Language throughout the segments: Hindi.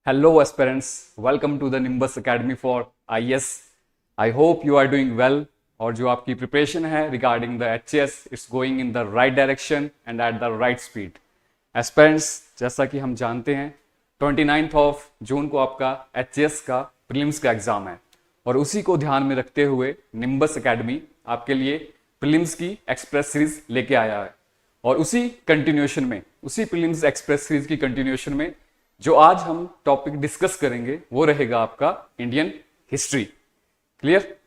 Hello aspirants, welcome to the Nimbus Academy for IAS. I hope you are doing well और जो आपकी प्रिपरेशन है regarding the HAS it's going in the right direction and at the right speed. Aspirants, जैसा कि हम जानते हैं 29 ऑफ जून को आपका HAS का प्रीलिम्स का एग्जाम है और उसी को ध्यान में रखते हुए निम्बस एकेडमी आपके लिए प्रीलिम्स की एक्सप्रेस सीरीज लेके आया है. और उसी प्रीलिम्स एक्सप्रेस सीरीज की कंटिन्यूएशन में जो आज हम टॉपिक डिस्कस करेंगे वो रहेगा आपका इंडियन हिस्ट्री. क्लियर?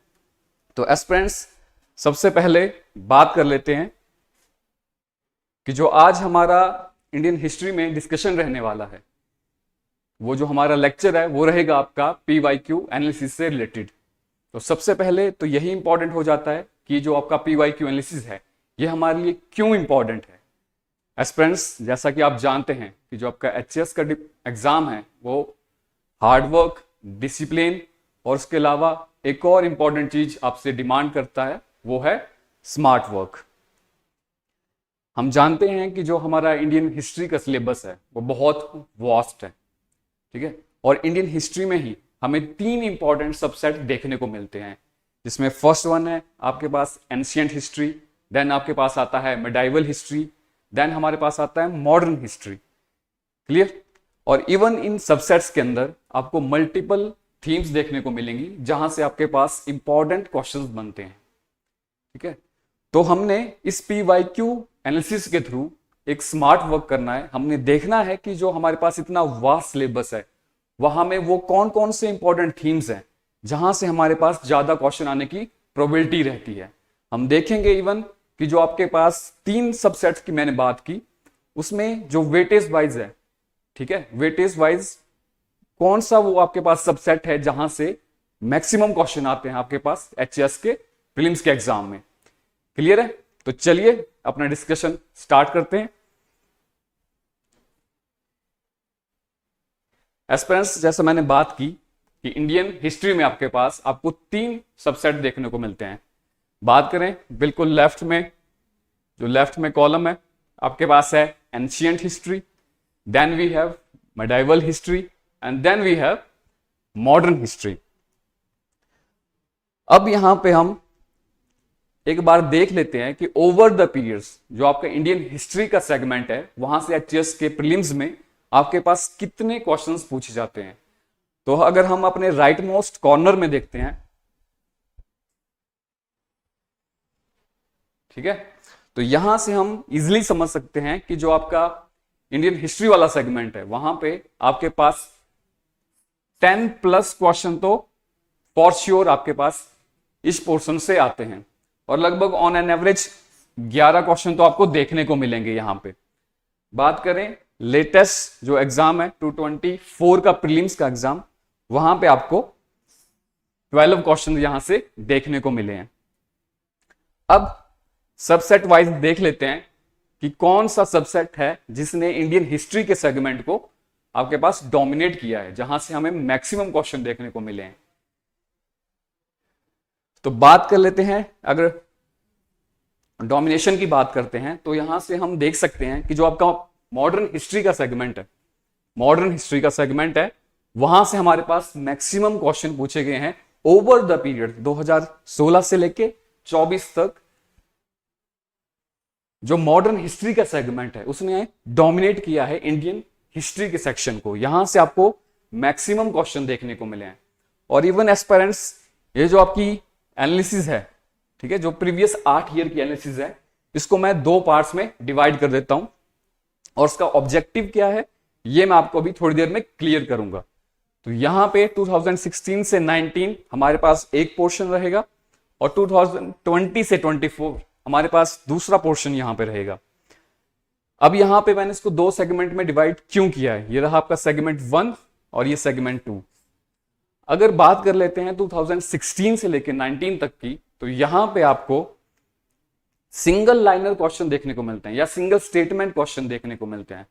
तो एस्पिरेंट्स, सबसे पहले बात कर लेते हैं कि जो आज हमारा इंडियन हिस्ट्री में डिस्कशन रहने वाला है, वो जो हमारा लेक्चर है वो रहेगा आपका PYQ एनालिसिस से रिलेटेड. तो सबसे पहले तो यही इंपॉर्टेंट हो जाता है कि जो आपका PYQ एनालिसिस है ये हमारे लिए क्यों इंपॉर्टेंट है. एस्पिरेंट्स, जैसा कि आप जानते हैं कि जो आपका HAS का एग्जाम है वो हार्ड वर्क, डिसिप्लिन और उसके अलावा एक और इंपॉर्टेंट चीज आपसे डिमांड करता है, वो है स्मार्ट वर्क. हम जानते हैं कि जो हमारा इंडियन हिस्ट्री का सिलेबस है वो बहुत वास्ट है, ठीक है. और इंडियन हिस्ट्री में ही हमें 3 इंपॉर्टेंट सबसेट देखने को मिलते हैं, जिसमें फर्स्ट वन है आपके पास एंशिएंट हिस्ट्री, देन आपके पास आता है मेडाइवल हिस्ट्री, देन हमारे पास आता है मॉडर्न हिस्ट्री. क्लियर? और इवन इन सबसेट्स के अंदर आपको मल्टीपल थीम्स देखने को मिलेंगी जहां से आपके पास इंपॉर्टेंट क्वेश्चंस बनते हैं. ठीक है. तो हमने इस PYQ एनालिसिस के थ्रू एक स्मार्ट वर्क करना है. हमने देखना है कि जो हमारे पास इतना वास्ट सिलेबस है वहां में वो कौन कौन से इंपॉर्टेंट थीम्स हैं जहां से हमारे पास ज्यादा क्वेश्चन आने की प्रोबेबिलिटी रहती है. हम देखेंगे इवन कि जो आपके पास 3 सबसेट्स की मैंने बात की उसमें जो वेटेज वाइज है, ठीक है, वेटेज वाइज कौन सा वो आपके पास सबसेट है जहां से मैक्सिमम क्वेश्चन आते हैं आपके पास HAS के प्रीलिम्स के एग्जाम में. क्लियर है? तो चलिए अपना डिस्कशन स्टार्ट करते हैं. एस्पिरेंट्स, जैसे मैंने बात की कि इंडियन हिस्ट्री में आपके पास आपको 3 सबसेट देखने को मिलते हैं. बात करें बिल्कुल लेफ्ट में, जो लेफ्ट में कॉलम है आपके पास है ancient history, then we have medieval history and then we have modern history. अब यहां पे हम एक बार देख लेते हैं कि ओवर द पीरियड्स जो आपका इंडियन हिस्ट्री का सेगमेंट है वहां से HAS के प्रीलिम्स में आपके पास कितने क्वेश्चंस पूछे जाते हैं. तो अगर हम अपने राइट मोस्ट कॉर्नर में देखते हैं, ठीक है, तो यहां से हम इजिली समझ सकते हैं कि जो आपका इंडियन हिस्ट्री वाला सेगमेंट है वहां पे आपके पास 10+ क्वेश्चन तो फॉर श्योर आपके पास इस पोर्शन से आते हैं और लगभग ऑन एन एवरेज 11 क्वेश्चन तो आपको देखने को मिलेंगे यहां पे. बात करें लेटेस्ट जो एग्जाम है 224 का प्रीलिम्स का एग्जाम, वहां पे आपको 12 क्वेश्चन यहां से देखने को मिले हैं. अब सबसेट वाइज देख लेते हैं कि कौन सा सबसेट है जिसने इंडियन हिस्ट्री के सेगमेंट को आपके पास डोमिनेट किया है, जहां से हमें मैक्सिमम क्वेश्चन देखने को मिले हैं. तो बात कर लेते हैं, अगर डोमिनेशन की बात करते हैं तो यहां से हम देख सकते हैं कि जो आपका मॉडर्न हिस्ट्री का सेगमेंट है वहां से हमारे पास मैक्सिमम क्वेश्चन पूछे गए हैं ओवर द पीरियड 2016 से लेके 24 तक. जो मॉडर्न हिस्ट्री का सेगमेंट है उसने डोमिनेट किया है इंडियन हिस्ट्री के सेक्शन को, यहां से आपको मैक्सिमम क्वेश्चन देखने को मिले हैं. और इवन एस्पिरेंट्स, ये जो आपकी एनालिसिस है, ठीक है, जो प्रीवियस 8 ईयर की एनालिसिस है, इसको मैं 2 पार्ट्स में डिवाइड कर देता हूं और उसका ऑब्जेक्टिव क्या है ये मैं आपको अभी थोड़ी देर में क्लियर करूंगा. तो यहां पे 2016 से 19 हमारे पास एक पोर्शन रहेगा और 2020 से 24 हमारे पास दूसरा पोर्शन यहां पे रहेगा. अब यहां पे मैंने इसको 2 सेगमेंट में डिवाइड क्यों किया है, ये रहा आपका सेगमेंट 1 और ये सेगमेंट 2. अगर बात कर लेते हैं 2016 से लेकर 19 तक की, तो यहां पे आपको सिंगल लाइनर क्वेश्चन देखने को मिलते हैं या सिंगल स्टेटमेंट क्वेश्चन देखने को मिलते हैं,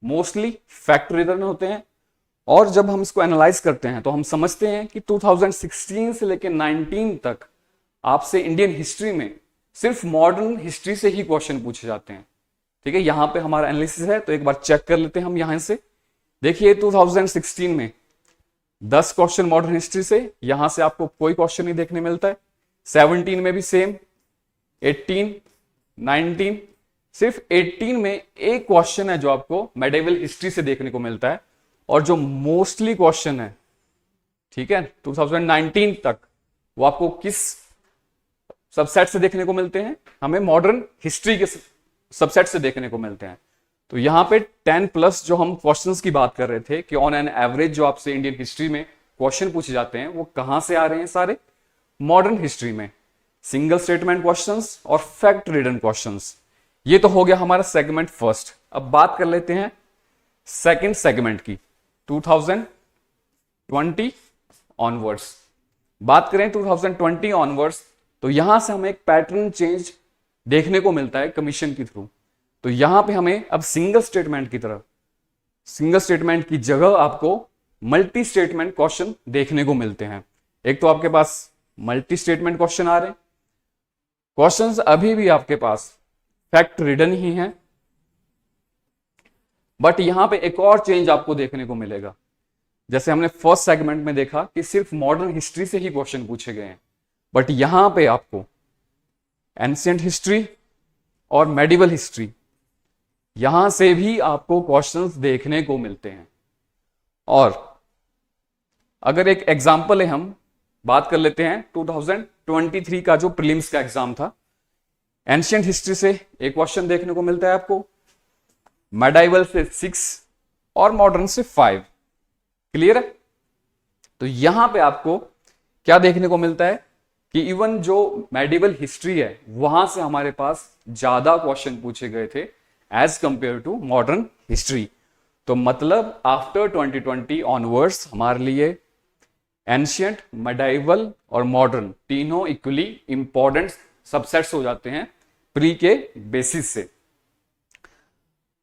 मोस्टली फैक्ट रिटर्न होते हैं. और जब हम इसको एनालाइज करते हैं तो हम समझते हैं कि 2016 से लेकर 19 तक आपसे इंडियन हिस्ट्री में सिर्फ मॉडर्न हिस्ट्री से ही क्वेश्चन पूछे जाते हैं. ठीक है, यहां पे हमारा एनालिसिस है तो एक बार चेक कर लेते हैं हम यहां से देखिए 2016 में 10 क्वेश्चन मॉडर्न हिस्ट्री से, यहां से आपको कोई क्वेश्चन नहीं देखने मिलता है। 17 में भी सेम, 18, 19, सिर्फ 18 में एक क्वेश्चन है जो आपको मेडिवल हिस्ट्री से देखने को मिलता है, और जो मोस्टली क्वेश्चन है, ठीक है, 2019 तक वो आपको किस सबसेट से देखने को मिलते हैं? हमें मॉडर्न हिस्ट्री के सबसेट से देखने को मिलते हैं। तो यहां पे 10 प्लस जो हम क्वेश्चंस की बात कर रहे थे कि ऑन एन एवरेज जो आपसे इंडियन हिस्ट्री में क्वेश्चन पूछे जाते हैं वो कहां से आ रहे हैं? सारे मॉडर्न हिस्ट्री में, सिंगल स्टेटमेंट क्वेश्चंस और फैक्ट रिडन क्वेश्चंस। ये तो हो गया हमारा सेगमेंट फर्स्ट। अब बात कर लेते हैं सेकंड सेगमेंट की, 2020 ऑनवर्ड्स। बात करें 2020 ऑनवर्ड्स, तो यहां से हमें एक पैटर्न चेंज देखने को मिलता है कमीशन के थ्रू। तो यहां पे हमें अब सिंगल स्टेटमेंट की तरफ, सिंगल स्टेटमेंट की जगह आपको मल्टी स्टेटमेंट क्वेश्चन देखने को मिलते हैं। एक तो आपके पास मल्टी स्टेटमेंट क्वेश्चन आ रहे हैं, क्वेश्चंस अभी भी आपके पास फैक्ट रिडन ही हैं, बट यहां पे एक और चेंज आपको देखने को मिलेगा। जैसे हमने फर्स्ट सेगमेंट में देखा कि सिर्फ मॉडर्न हिस्ट्री से ही क्वेश्चन पूछे गए हैं, बट यहां पे आपको एंशिएंट हिस्ट्री और मेडिवल हिस्ट्री, यहां से भी आपको क्वेश्चंस देखने को मिलते हैं। और अगर एक एग्जांपल है, हम बात कर लेते हैं 2023 का जो प्रीलिम्स का एग्जाम था, एंशिएंट हिस्ट्री से एक क्वेश्चन देखने को मिलता है आपको, मेडाइवल से 6 और मॉडर्न से 5। क्लियर है? तो यहां पे आपको क्या देखने को मिलता है कि इवन जो मेडिवल हिस्ट्री है वहां से हमारे पास ज्यादा क्वेश्चन पूछे गए थे as compare to modern history. तो मतलब आफ्टर 2020 ऑनवर्ड्स हमारे लिए एंशिएंट, मेडाइवल और मॉडर्न तीनों इक्वली इंपॉर्टेंट सबसेट्स हो जाते हैं प्री के बेसिस से।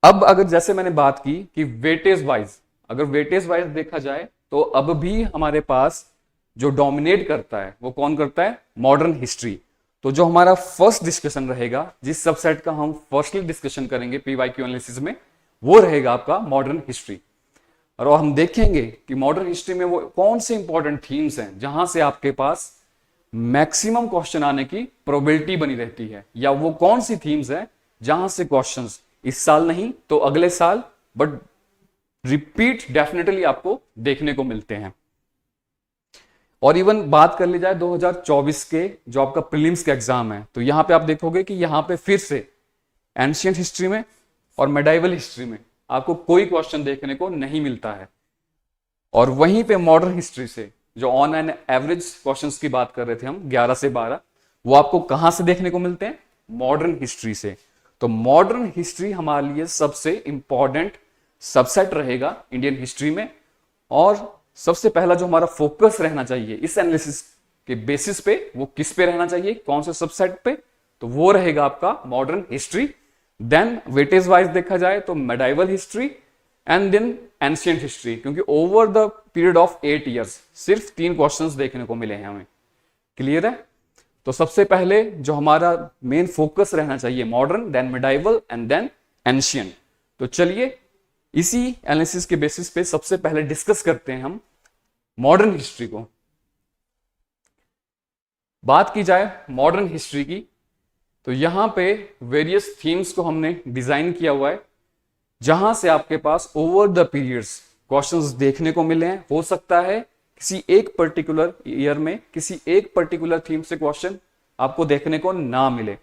अब अगर जैसे मैंने बात की कि वेटेज वाइज, अगर वेटेज वाइज देखा जाए तो अब भी हमारे पास जो डोमिनेट करता है वो कौन करता है? Modern history. तो जो हमारा फर्स्ट डिस्कशन रहेगा, जिस सबसेट का हम फर्स्टली डिस्कशन करेंगे पीवाईक्यू एनालिसिस में, वो रहेगा आपका मॉडर्न हिस्ट्री। और हम देखेंगे कि मॉडर्न हिस्ट्री में वो कौन से इंपॉर्टेंट थीम्स हैं जहां से आपके पास मैक्सिमम क्वेश्चन आने की प्रोबेबिलिटी बनी रहती है, या वो कौन सी थीम्स है जहां से क्वेश्चंस इस साल नहीं तो अगले साल बट रिपीट डेफिनेटली आपको देखने को मिलते हैं। और इवन बात कर ली जाए 2024 के जो आपका प्रीलिम्स का एग्जाम है, तो यहां पे आप देखोगे कि यहां पे फिर से एंशिएंट हिस्ट्री में और मेडाइवल हिस्ट्री में आपको कोई क्वेश्चन देखने को नहीं मिलता है। और वहीं पे मॉडर्न हिस्ट्री से जो ऑन एन एवरेज क्वेश्चंस की बात कर रहे थे हम 11 से 12, वो आपको कहां से देखने को मिलते हैं? मॉडर्न हिस्ट्री से। तो मॉडर्न हिस्ट्री हमारे लिए सबसे इंपॉर्टेंट सबसेट रहेगा इंडियन हिस्ट्री में। और सबसे पहला जो हमारा फोकस रहना चाहिए इस एनालिसिस के बेसिस पे, वो किस पे रहना चाहिए? कौन से सबसेट पे? तो वो रहेगा आपका modern history. Then weightage wise देखा जाए तो medieval history and then ancient history, क्योंकि over the period of 8 years सिर्फ 3 क्वेश्चंस देखने को मिले हैं हमें। क्लियर है? तो सबसे पहले जो हमारा मेन फोकस रहना चाहिए modern, then medieval and then ancient. तो चलिए इसी एनालिसिस के बेसिस पे सबसे पहले डिस्कस करते हैं हम मॉडर्न हिस्ट्री को। बात की जाए मॉडर्न हिस्ट्री की, तो यहां पे वेरियस थीम्स को हमने डिजाइन किया हुआ है जहां से आपके पास ओवर द पीरियड्स क्वेश्चंस देखने को मिले हैं। हो सकता है किसी एक पर्टिकुलर ईयर में किसी एक पर्टिकुलर थीम से क्वेश्चन आपको देखने को ना मिले,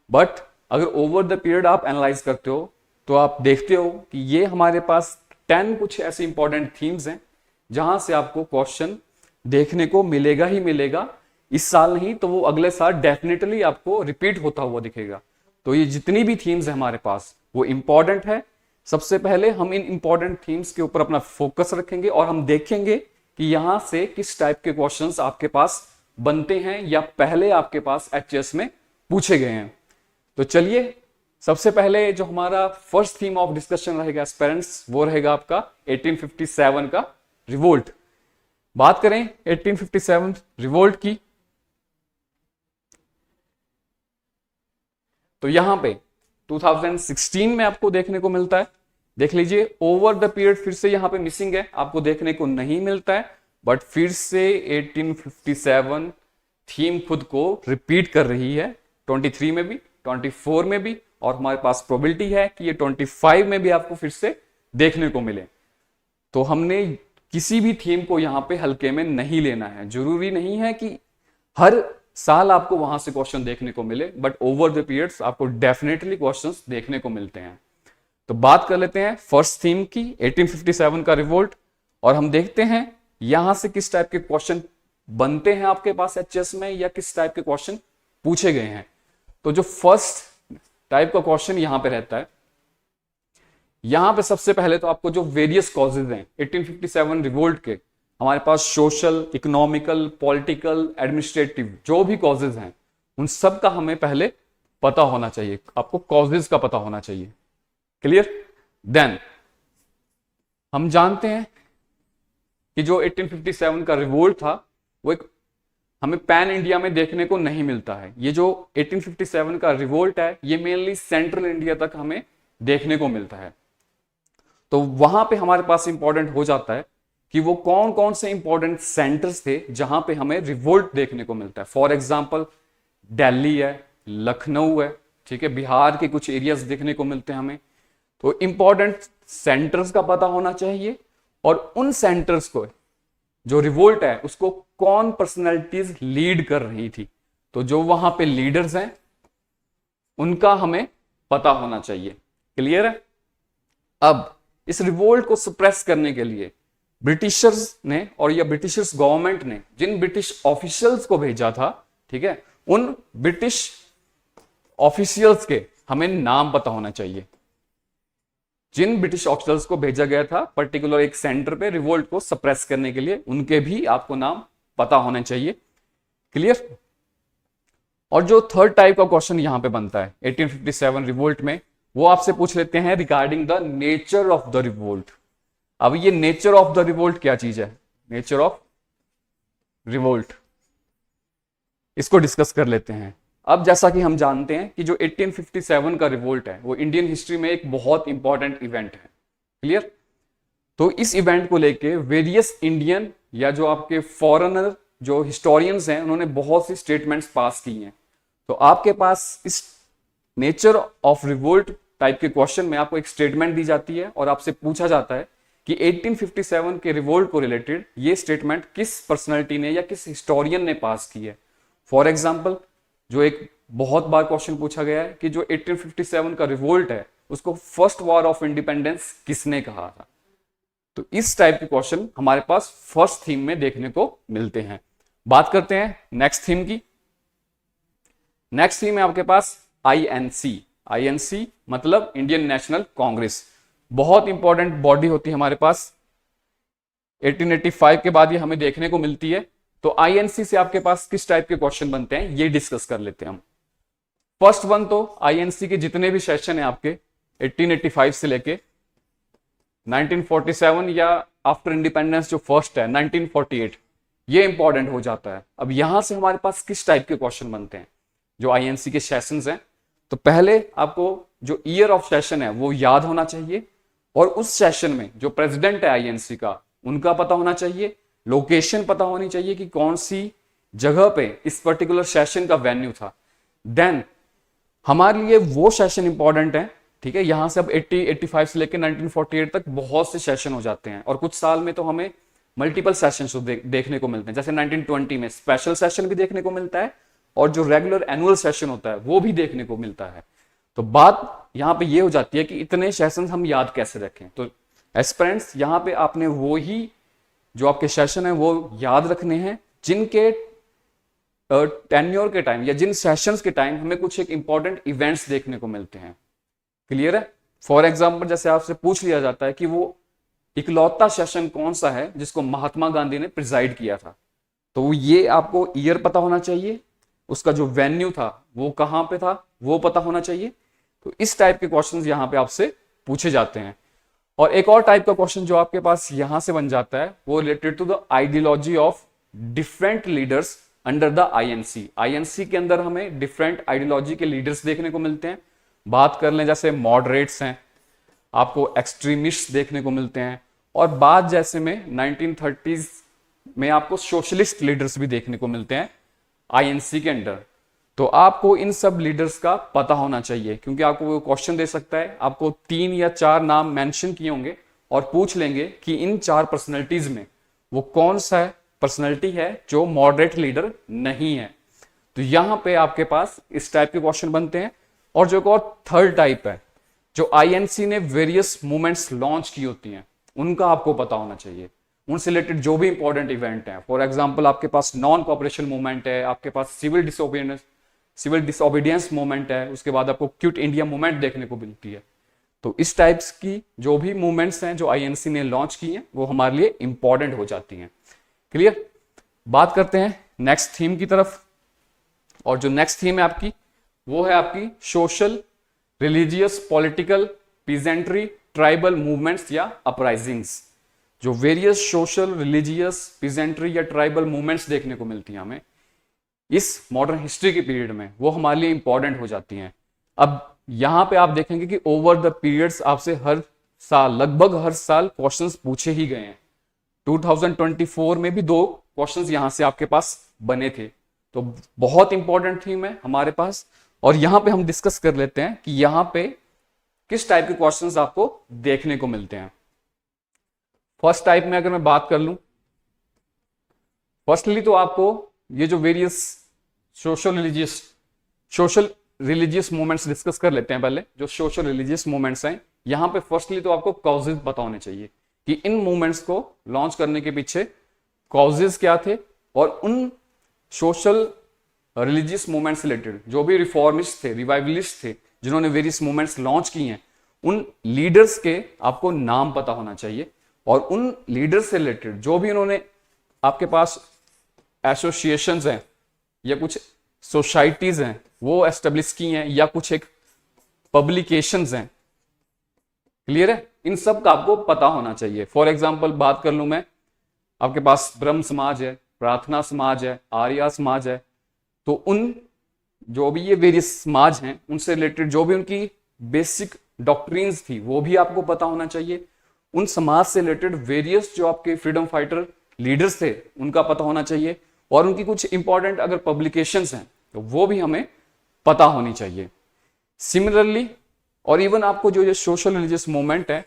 बट अगर ओवर द पीरियड आप एनालाइज करते हो तो आप देखते हो कि ये हमारे पास 10 कुछ ऐसे इंपॉर्टेंट थीम्स हैं जहां से आपको क्वेश्चन देखने को मिलेगा ही मिलेगा। इस साल नहीं तो वो अगले साल डेफिनेटली आपको रिपीट होता हुआ दिखेगा। तो ये जितनी भी थीम्स है हमारे पास वो इंपॉर्टेंट है। सबसे पहले हम इन इंपॉर्टेंट थीम्स के ऊपर अपना फोकस रखेंगे और हम देखेंगे कि यहां से किस टाइप के क्वेश्चंस आपके पास बनते हैं या पहले आपके पास एचएस में पूछे गए हैं। तो चलिए सबसे पहले जो हमारा फर्स्ट थीम ऑफ डिस्कशन रहेगा एस्पिरेंट्स, वो रहेगा आपका 1857 का रिवोल्ट। बात करें 1857 रिवोल्ट की, तो यहां पे 2016 में आपको देखने को मिलता है देख लीजिए ओवर द पीरियड फिर से यहाँ पे मिसिंग है, आपको देखने को नहीं मिलता है, बट फिर से 1857 थीम खुद को रिपीट कर रही है 23 में भी, 24 में भी, और हमारे पास प्रोबेबिलिटी है कि ये 25 में भी आपको फिर से देखने को मिले। तो हमने किसी भी थीम को यहां पे हल्के में नहीं लेना है। जरूरी नहीं है कि हर साल आपको वहां से क्वेश्चन देखने को मिले, बट ओवर द पीरियड्स आपको डेफिनेटली क्वेश्चंस देखने को मिलते हैं। तो बात कर लेते हैं फर्स्ट थीम की, 1857 का रिवोल्ट, और हम देखते हैं यहां से किस टाइप के क्वेश्चन बनते हैं आपके पास एचएस में, या किस टाइप के क्वेश्चन पूछे गए हैं। तो जो फर्स्ट टाइप का क्वेश्चन यहां पे रहता है, यहां पे सबसे पहले तो आपको जो वेरियस कॉजेज हैं 1857 रिवोल्ट के, हमारे पास सोशल, इकोनॉमिकल, पॉलिटिकल, एडमिनिस्ट्रेटिव जो भी कॉजेज हैं उन सब का हमें पहले पता होना चाहिए, आपको कॉजेज का पता होना चाहिए। क्लियर? देन हम जानते हैं कि जो 1857 का रिवोल्ट था वो एक हमें पैन इंडिया में देखने को नहीं मिलता है। ये जो 1857 का रिवोल्ट है ये मेनली सेंट्रल इंडिया तक हमें देखने को मिलता है। तो वहां पे हमारे पास इंपॉर्टेंट हो जाता है कि वो कौन कौन से इंपॉर्टेंट सेंटर्स थे जहां पे हमें रिवोल्ट देखने को मिलता है। फॉर एग्जांपल दिल्ली है, लखनऊ है, ठीक है, बिहार के कुछ एरियाज देखने को मिलते हैं हमें। तो इंपॉर्टेंट सेंटर्स का पता होना चाहिए, और उन सेंटर्स को जो रिवोल्ट है उसको कौन पर्सनैलिटीज लीड कर रही थी, तो जो वहां पे लीडर्स हैं उनका हमें पता होना चाहिए। क्लियर है? अब इस रिवोल्ट को सप्रेस करने के लिए ब्रिटिशर्स ने और या ब्रिटिशर्स गवर्नमेंट ने जिन ब्रिटिश ऑफिशियल्स को भेजा था, ठीक है, उन ब्रिटिश ऑफिशियल्स के हमें नाम पता होना चाहिए। जिन ब्रिटिश ऑफिसर्स को भेजा गया था पर्टिकुलर एक सेंटर पे रिवोल्ट को सप्रेस करने के लिए, उनके भी आपको नाम पता होने चाहिए। क्लियर? और जो थर्ड टाइप का क्वेश्चन यहां पे बनता है 1857 रिवोल्ट में, वो आपसे पूछ लेते हैं regarding the nature of the revolt. अब ये नेचर ऑफ द रिवोल्ट क्या चीज है? नेचर ऑफ रिवोल्ट, इसको डिस्कस कर लेते हैं। अब जैसा कि हम जानते हैं कि जो 1857 का रिवोल्ट है वो इंडियन हिस्ट्री में एक बहुत इंपॉर्टेंट इवेंट है। क्लियर? तो इस इवेंट को लेके वेरियस इंडियन या जो आपके फॉरेनर जो हिस्टोरियंस हैं उन्होंने बहुत सी स्टेटमेंट्स पास की हैं। तो आपके पास इस नेचर ऑफ रिवोल्ट टाइप के क्वेश्चन में आपको एक स्टेटमेंट दी जाती है और आपसे पूछा जाता है कि 1857 के रिवोल्ट को रिलेटेड ये स्टेटमेंट किस पर्सनैलिटी ने या किस हिस्टोरियन ने पास की है। फॉर एग्जाम्पल, जो एक बहुत बार क्वेश्चन पूछा गया है कि जो 1857 का रिवोल्ट है उसको फर्स्ट वॉर ऑफ इंडिपेंडेंस किसने कहा था। तो इस टाइप के क्वेश्चन हमारे पास फर्स्ट थीम में देखने को मिलते हैं। बात करते हैं नेक्स्ट थीम की। नेक्स्ट थीम है आपके पास आईएनसी। आईएनसी मतलब इंडियन नेशनल कांग्रेस, बहुत इंपॉर्टेंट बॉडी होती है हमारे पास। 1885 के बाद ये हमें देखने को मिलती है। तो आईएनसी से आपके पास किस टाइप के क्वेश्चन बनते हैं ये डिस्कस कर लेते हैं हम। फर्स्ट वन, तो आईएनसी के जितने भी सेशन है आपके 1885 से लेके 1947 या आफ्टर इंडिपेंडेंस जो फर्स्ट है 1948, ये इंपॉर्टेंट हो जाता है। अब यहां से हमारे पास किस टाइप के क्वेश्चन बनते हैं जो आईएनसी के सेशंस हैं। तो पहले आपको जो ईयर ऑफ सेशन है वो याद होना चाहिए, और उस सेशन में जो प्रेसिडेंट है आईएनसी का उनका पता होना चाहिए, लोकेशन पता होनी चाहिए कि कौन सी जगह पे इस पर्टिकुलर सेशन का वेन्यू था। देन हमारे लिए वो सेशन इंपॉर्टेंट है, ठीक है। यहां से अब 85 से लेकर 1948 तक बहुत से सेशन हो जाते हैं, और कुछ साल में तो हमें मल्टीपल सेशंस देखने को मिलते हैं। जैसे 1920 में स्पेशल सेशन भी देखने को मिलता है, और जो रेगुलर एनुअल सेशन होता है वो भी देखने को मिलता है। तो बात यहां पे ये हो जाती है कि इतने सेशन हम याद कैसे रखें। तो एस्पिरेंट्स यहां पे आपने वो ही जो आपके सेशन है वो याद रखने हैं जिनके टेन्योर के टाइम या जिन सेशंस के टाइम हमें कुछ एक इंपॉर्टेंट इवेंट्स देखने को मिलते हैं। क्लियर है? फॉर एग्जाम्पल, जैसे आपसे पूछ लिया जाता है कि वो इकलौता सेशन कौन सा है जिसको महात्मा गांधी ने प्रिजाइड किया था, तो ये आपको ईयर पता होना चाहिए, उसका जो वेन्यू था वो कहां पे था वो पता होना चाहिए। तो इस टाइप के क्वेश्चंस यहां पे आपसे पूछे जाते हैं। और एक और टाइप का क्वेश्चन जो आपके पास यहां से बन जाता है वो related to the ideology of different leaders under the INC. INC के अंदर हमें डिफरेंट आइडियोलॉजी के लीडर्स देखने को मिलते हैं। बात कर लें जैसे मॉडरेट्स हैं, आपको एक्सट्रीमिस्ट देखने को मिलते हैं, और बाद जैसे में 1930s में आपको सोशलिस्ट लीडर्स भी देखने को मिलते हैं आईएनसी के अंडर। तो आपको इन सब लीडर्स का पता होना चाहिए, क्योंकि आपको वो क्वेश्चन दे सकता है, आपको 3 या 4 नाम मेंशन किए होंगे और पूछ लेंगे कि इन 4 पर्सनैलिटीज में वो कौन सा पर्सनैलिटी है जो मॉडरेट लीडर नहीं है। तो यहां पे आपके पास इस टाइप के क्वेश्चन बनते हैं। और जो एक और थर्ड टाइप है, जो आईएनसी ने वेरियस मूवमेंट्स लॉन्च की होती हैं, उनका आपको पता होना चाहिए, उनसे रिलेटेड जो भी इंपॉर्टेंट इवेंट है। फॉर एग्जांपल आपके पास नॉन कॉपरेशन मूवमेंट है, आपके पास सिविल डिसओबीडियंस मूवमेंट है, उसके बाद आपको क्विट इंडिया मूवमेंट देखने को मिलती है। तो इस टाइप्स की जो भी मूवमेंट्स हैं जो आईएनसी ने लॉन्च की हैं, वो हमारे लिए इंपॉर्टेंट हो जाती हैं। क्लियर? बात करते हैं नेक्स्ट थीम की तरफ। और जो नेक्स्ट थीम है आपकी, वो है आपकी social, religious, political, peasantry, tribal movements या अपराइजिंग्स। जो वेरियस सोशल, रिलीजियस, पीजेंट्री या ट्राइबल मूवमेंट्स देखने को मिलती हैं हमें इस मॉडर्न हिस्ट्री के पीरियड में, वो हमारे लिए इंपॉर्टेंट हो जाती हैं। अब यहां पे आप देखेंगे कि ओवर द पीरियड्स आपसे हर साल, लगभग हर साल क्वेश्चंस पूछे ही गए हैं। 2024 में भी 2 क्वेश्चंस यहां से आपके पास बने थे। तो बहुत इंपॉर्टेंट थीम है हमारे पास, और यहां पे हम डिस्कस कर लेते हैं कि यहां पे किस टाइप के क्वेश्चंस आपको देखने को मिलते हैं। फर्स्ट टाइप में अगर मैं बात कर लूं, फर्स्टली तो आपको ये जो various social religious movements discuss कर लेते हैं पहले। जो सोशल रिलीजियस मूवमेंट्स हैं, यहां पे फर्स्टली तो आपको कॉजेज पता होने चाहिए कि इन मूवमेंट्स को लॉन्च करने के पीछे कॉजेज क्या थे, और उन सोशल रिलीजियस मूवमेंट्स से रिलेटेड जो भी रिफॉर्मिस्ट थे, रिवाइवलिस्ट थे, जिन्होंने वेरियस मूवमेंट्स लॉन्च की हैं, उन लीडर्स के आपको नाम पता होना चाहिए। और उन लीडर्स से रिलेटेड जो भी उन्होंने आपके पास एसोसिएशंस हैं या कुछ सोसाइटीज हैं वो एस्टेब्लिश की हैं, या कुछ एक पब्लिकेशंस हैं। क्लियर है? इन सब का आपको पता होना चाहिए। फॉर एग्जांपल बात कर लूं मैं, आपके पास ब्रह्म समाज है, प्रार्थना समाज है, आर्या समाज है। तो उन जो भी ये वेरियस समाज हैं, उनसे रिलेटेड जो भी उनकी बेसिक डॉक्ट्रिन्स थी, वो भी आपको पता होना चाहिए। उन समाज से रिलेटेड वेरियस जो आपके फ्रीडम फाइटर लीडर्स थे, उनका पता होना चाहिए। और उनकी कुछ इंपॉर्टेंट अगर पब्लिकेशंस हैं तो वो भी हमें पता होनी चाहिए। सिमिलरली, और इवन आपको जो ये सोशल रिलीजियस मूवमेंट है,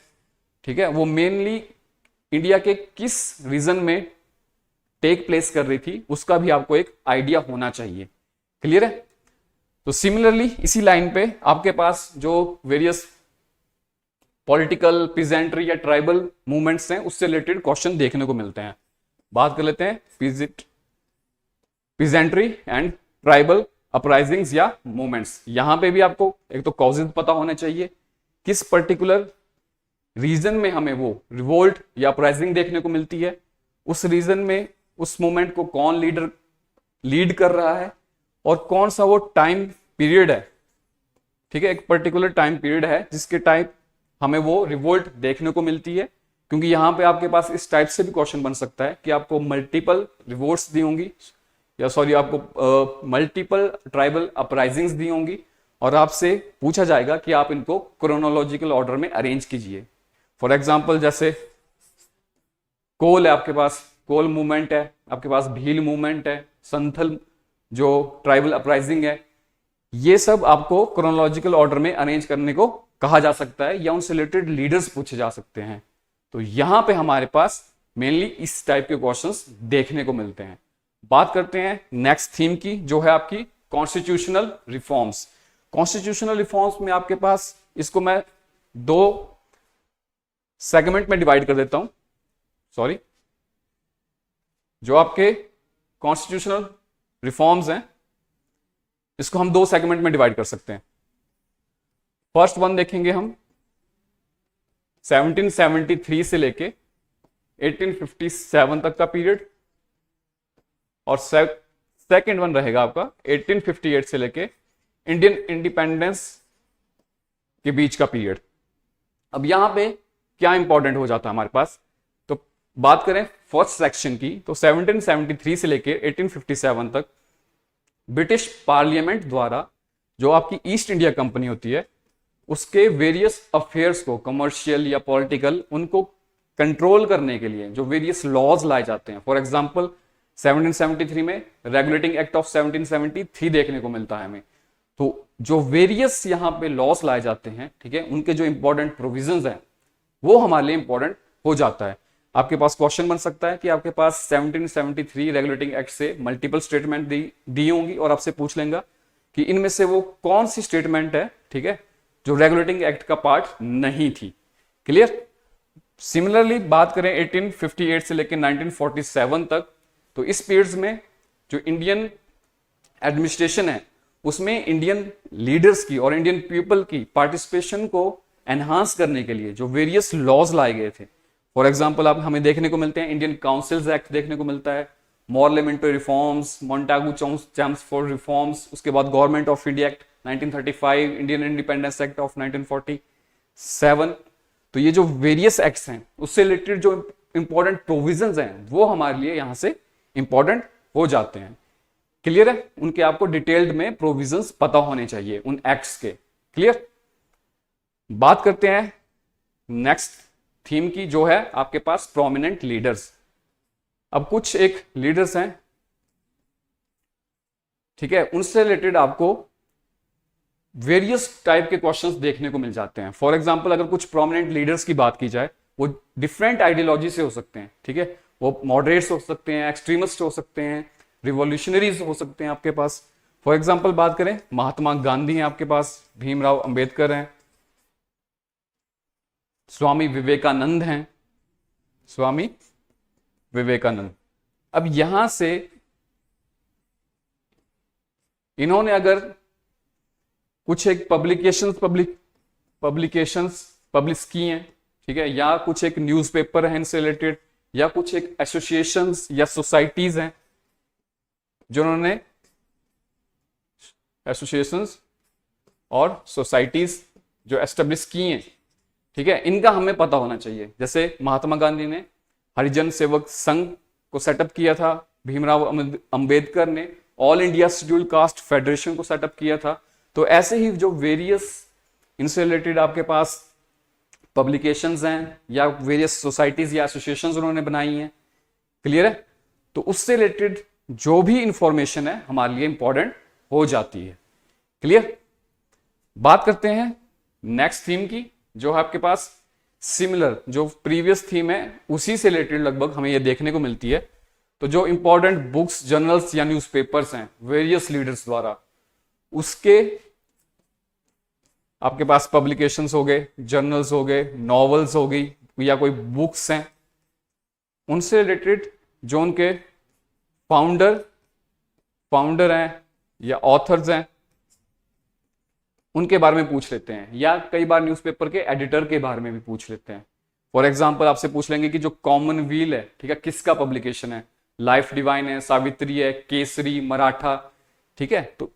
ठीक है, वो मेनली इंडिया के किस रीजन में टेक प्लेस कर रही थी, उसका भी आपको एक आइडिया होना चाहिए। क्लियर है? तो सिमिलरली इसी लाइन पे आपके पास जो वेरियस पॉलिटिकल, पीजेंट्री या ट्राइबल मूवमेंट्स हैं, उससे रिलेटेड क्वेश्चन देखने को मिलते हैं। बात कर लेते हैं पीजेंट्री एंड ट्राइबल अपराइजिंग्स या मूवमेंट्स। यहां पे भी आपको एक तो कॉजेज पता होने चाहिए, किस पर्टिकुलर रीजन में हमें वो रिवोल्ट या अपराइजिंग देखने को मिलती है, उस रीजन में उस मूवमेंट को कौन लीड कर रहा है, और कौन सा वो टाइम पीरियड है। ठीक है, एक पर्टिकुलर टाइम पीरियड है जिसके टाइम हमें वो रिवोल्ट देखने को मिलती है। क्योंकि यहां पे आपके पास इस टाइप से भी क्वेश्चन बन सकता है कि आपको मल्टीपल रिवोल्ट्स दी होंगी, या सॉरी आपको मल्टीपल ट्राइबल अपराइजिंग्स दी होंगी, और आपसे पूछा जाएगा कि आप इनको क्रोनोलॉजिकल ऑर्डर में अरेंज कीजिए। फॉर एग्जाम्पल जैसे कोल है, आपके पास कोल मूवमेंट है, आपके पास भील मूवमेंट है, संथल जो ट्राइबल अपराइजिंग है, ये सब आपको क्रोनोलॉजिकल ऑर्डर में अरेंज करने को कहा जा सकता है, या उनसे रिलेटेड लीडर्स पूछे जा सकते हैं। तो यहां पे हमारे पास मेनली इस टाइप के क्वेश्चंस देखने को मिलते हैं। बात करते हैं नेक्स्ट थीम की, जो है आपकी कॉन्स्टिट्यूशनल रिफॉर्म्स। कॉन्स्टिट्यूशनल रिफॉर्म्स में आपके पास, इसको मैं 2 सेगमेंट में डिवाइड कर देता हूं। सॉरी, जो आपके कॉन्स्टिट्यूशनल रिफॉर्म्स हैं, इसको हम 2 सेगमेंट में डिवाइड कर सकते हैं। फर्स्ट वन देखेंगे हम 1773 से लेके 1857 तक का पीरियड, और सेकंड वन रहेगा आपका 1858 से लेके इंडियन इंडिपेंडेंस के बीच का पीरियड। अब यहां पे क्या इंपॉर्टेंट हो जाता है हमारे पास, तो बात करें फर्स्ट सेक्शन की, तो 1773 से लेके 1857 तक ब्रिटिश पार्लियामेंट द्वारा जो आपकी ईस्ट इंडिया कंपनी होती है, उसके वेरियस अफेयर्स को, कमर्शियल या पॉलिटिकल, उनको कंट्रोल करने के लिए जो वेरियस लॉज लाए जाते हैं। फॉर एग्जांपल 1773 में रेगुलेटिंग एक्ट ऑफ 1773 देखने को मिलता है हमें। तो जो वेरियस यहाँ पे लॉस लाए जाते हैं, ठीक है, उनके जो इंपॉर्टेंट प्रोविजंस हैं वो हमारे लिए इंपॉर्टेंट हो जाता है। आपके पास क्वेश्चन बन सकता है कि आपके पास 1773 रेगुलेटिंग एक्ट से मल्टीपल स्टेटमेंट दी होंगी और आपसे पूछ लेंगे कि इनमें से वो कौन सी स्टेटमेंट है, ठीक है, जो रेगुलेटिंग एक्ट का पार्ट नहीं थी। क्लियर। सिमिलरली बात करें 1858 से लेकर 1947 तक, तो इस पीरियड्स में जो इंडियन एडमिनिस्ट्रेशन है उसमें इंडियन लीडर्स की और इंडियन पीपल की पार्टिसिपेशन को एनहांस करने के लिए जो वेरियस लॉज लाए गए थे। फॉर एग्जांपल आप हमें देखने को मिलते हैं इंडियन काउंसिल्स एक्ट देखने को मिलता है, मॉर्लेमेंटो रिफॉर्म्स, मॉन्टागू चैम्सफोर्ड रिफॉर्म्स, उसके बाद government of India act 1935, Indian independence act of 1947। तो ये जो वेरियस एक्ट्स हैं उससे रिलेटेड जो इंपॉर्टेंट प्रोविजंस हैं वो हमारे लिए यहां से इंपॉर्टेंट हो जाते हैं। क्लियर है। उनके आपको डिटेल्ड में प्रोविजंस पता होने चाहिए उन एक्ट्स के। क्लियर। बात करते हैं नेक्स्ट थीम की, जो है आपके पास प्रोमिनेंट लीडर्स। अब कुछ एक लीडर्स हैं, ठीक है, उनसे रिलेटेड आपको वेरियस टाइप के क्वेश्चंस देखने को मिल जाते हैं। फॉर एग्जांपल अगर कुछ प्रोमिनेंट लीडर्स की बात की जाए, वो डिफरेंट आइडियोलॉजी से हो सकते हैं, ठीक है, वो मॉडरेट्स हो सकते हैं, एक्सट्रीमिस्ट हो सकते हैं, रिवॉल्यूशनरीज हो सकते हैं आपके पास। फॉर एग्जांपल बात करें महात्मा गांधी हैं आपके पास, भीमराव अंबेडकर हैं, स्वामी विवेकानंद हैं, स्वामी विवेकानंद। अब यहां से इन्होंने अगर कुछ एक पब्लिकेशंस पब्लिश की हैं, ठीक है, या कुछ एक न्यूज़पेपर है इनसे रिलेटेड, या कुछ एक एसोसिएशंस या सोसाइटीज हैं जो उन्होंने एसोसिएशंस और सोसाइटीज जो एस्टेब्लिश की हैं, ठीक है, इनका हमें पता होना चाहिए। जैसे महात्मा गांधी ने हरिजन सेवक संघ को सेटअप किया था, भीमराव अंबेडकर ने all India schedule caste federation को सेटअप किया था। तो ऐसे ही जो वेरियस इनसे रिलेटेड आपके पास पब्लिकेशंस हैं या वेरियस सोसाइटीज या एसोसिएशंस उन्होंने बनाई हैं। क्लियर है। तो उससे रिलेटेड जो भी इंफॉर्मेशन है हमारे लिए इंपॉर्टेंट हो जाती है। क्लियर। बात करते हैं नेक्स्ट थीम की, जो है आपके पास सिमिलर, जो प्रीवियस थीम है उसी से रिलेटेड लगभग हमें यह देखने को मिलती है। तो जो इंपॉर्टेंट बुक्स, जर्नल्स या न्यूज़पेपर्स हैं वेरियस लीडर्स द्वारा, उसके आपके पास पब्लिकेशंस हो गए, जर्नल्स हो गए, नॉवेल्स हो गई, या कोई बुक्स हैं, उनसे रिलेटेड जो उनके फाउंडर हैं या ऑथर्स हैं उनके बारे में पूछ लेते हैं, या कई बार न्यूज़पेपर के एडिटर के बारे में भी पूछ लेते हैं। फॉर एग्जांपल आपसे पूछ लेंगे कि जो कॉमनवेल्थ है, ठीक है, किसका पब्लिकेशन है, लाइफ डिवाइन है, सावित्री है, केसरी, मराठा, ठीक है। तो